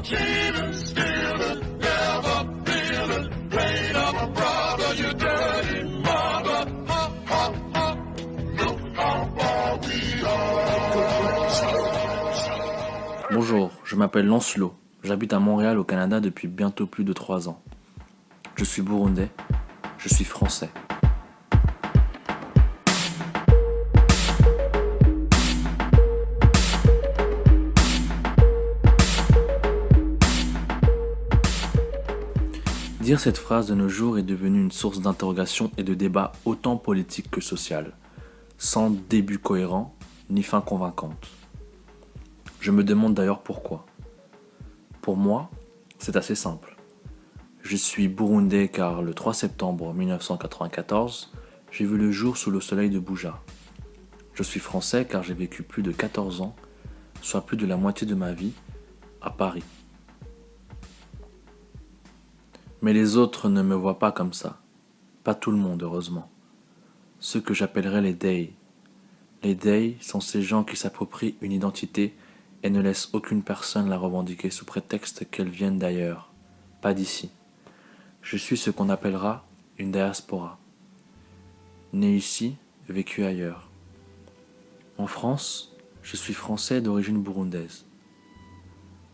cheating, stealing, never feeling, played up brother, you dirty mother. Ha, ha, ha. Look how far we are. Bonjour, je m'appelle Lancelot. J'habite à Montréal au Canada depuis bientôt plus de 3 ans. Je suis burundais, je suis français. Dire cette phrase de nos jours est devenu une source d'interrogation et de débat autant politique que social, sans début cohérent ni fin convaincante. Je me demande d'ailleurs pourquoi. Pour moi, c'est assez simple. Je suis burundais car le 3 septembre 1994, j'ai vu le jour sous le soleil de Buja. Je suis français car j'ai vécu plus de 14 ans, soit plus de la moitié de ma vie, à Paris. Mais les autres ne me voient pas comme ça. Pas tout le monde, heureusement. Ceux que j'appellerais les Dey. Les Dey sont ces gens qui s'approprient une identité et ne laissent aucune personne la revendiquer sous prétexte qu'elle vienne d'ailleurs, pas d'ici. Je suis ce qu'on appellera une diaspora. Né ici, vécu ailleurs. En France, je suis français d'origine burundaise.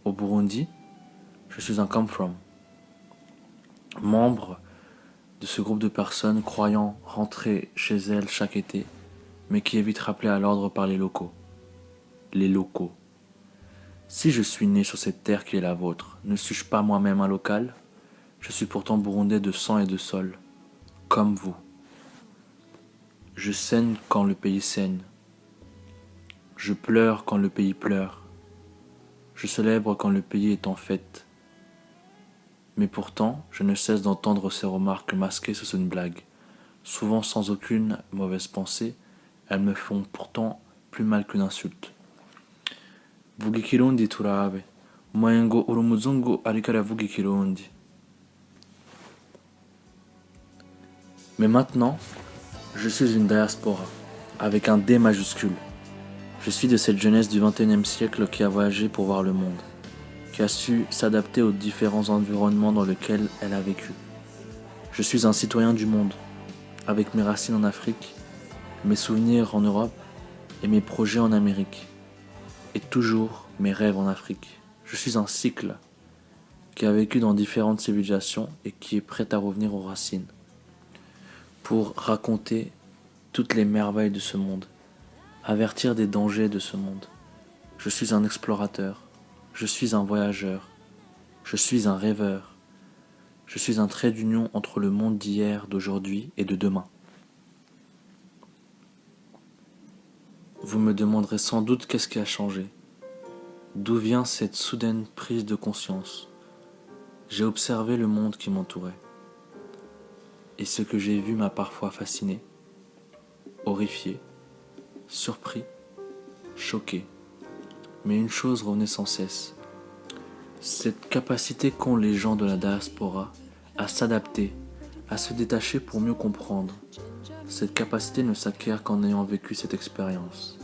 Au Burundi, je suis un come from. Membre de ce groupe de personnes croyant rentrer chez elles chaque été, mais qui est vite rappelé à l'ordre par les locaux. Les locaux. Si je suis né sur cette terre qui est la vôtre, ne suis-je pas moi-même un local ? Je suis pourtant burundais de sang et de sol, comme vous. Je saigne quand le pays saigne. Je pleure quand le pays pleure. Je célèbre quand le pays est en fête. Mais pourtant, je ne cesse d'entendre ces remarques masquées sous une blague. Souvent sans aucune mauvaise pensée, elles me font pourtant plus mal qu'une insulte. Vuga ikirundi turabe. Mwengo uri umuzungu ariko aravuga ikirundi. Mais maintenant, je suis une diaspora, avec un D majuscule. Je suis de cette jeunesse du XXIe siècle qui a voyagé pour voir le monde, qui a su s'adapter aux différents environnements dans lesquels elle a vécu. Je suis un citoyen du monde, avec mes racines en Afrique, mes souvenirs en Europe et mes projets en Amérique, et toujours mes rêves en Afrique. Je suis un cycle qui a vécu dans différentes civilisations et qui est prêt à revenir aux racines, pour raconter toutes les merveilles de ce monde, avertir des dangers de ce monde. Je suis un explorateur, je suis un voyageur, je suis un rêveur, je suis un trait d'union entre le monde d'hier, d'aujourd'hui et de demain. Vous me demanderez sans doute qu'est-ce qui a changé. D'où vient cette soudaine prise de conscience ? J'ai observé le monde qui m'entourait. Et ce que j'ai vu m'a parfois fasciné, horrifié, surpris, choqué. Mais une chose revenait sans cesse. Cette capacité qu'ont les gens de la diaspora à s'adapter, à se détacher pour mieux comprendre. Cette capacité ne s'acquiert qu'en ayant vécu cette expérience.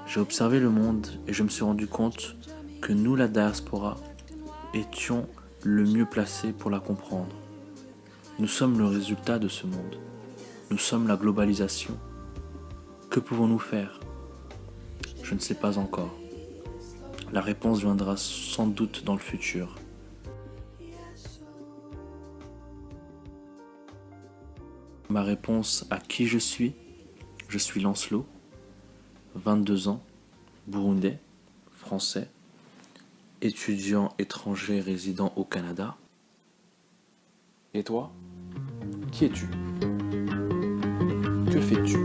J'ai observé le monde et je me suis rendu compte que nous, la diaspora, étions le mieux placés pour la comprendre. Nous sommes le résultat de ce monde. Nous sommes la globalisation. Que pouvons-nous faire ? Je ne sais pas encore. La réponse viendra sans doute dans le futur. Ma réponse à qui je suis Lancelot, 22 ans, burundais, français, étudiant étranger résidant au Canada. Et toi ? Qui es-tu ? Que fais-tu ?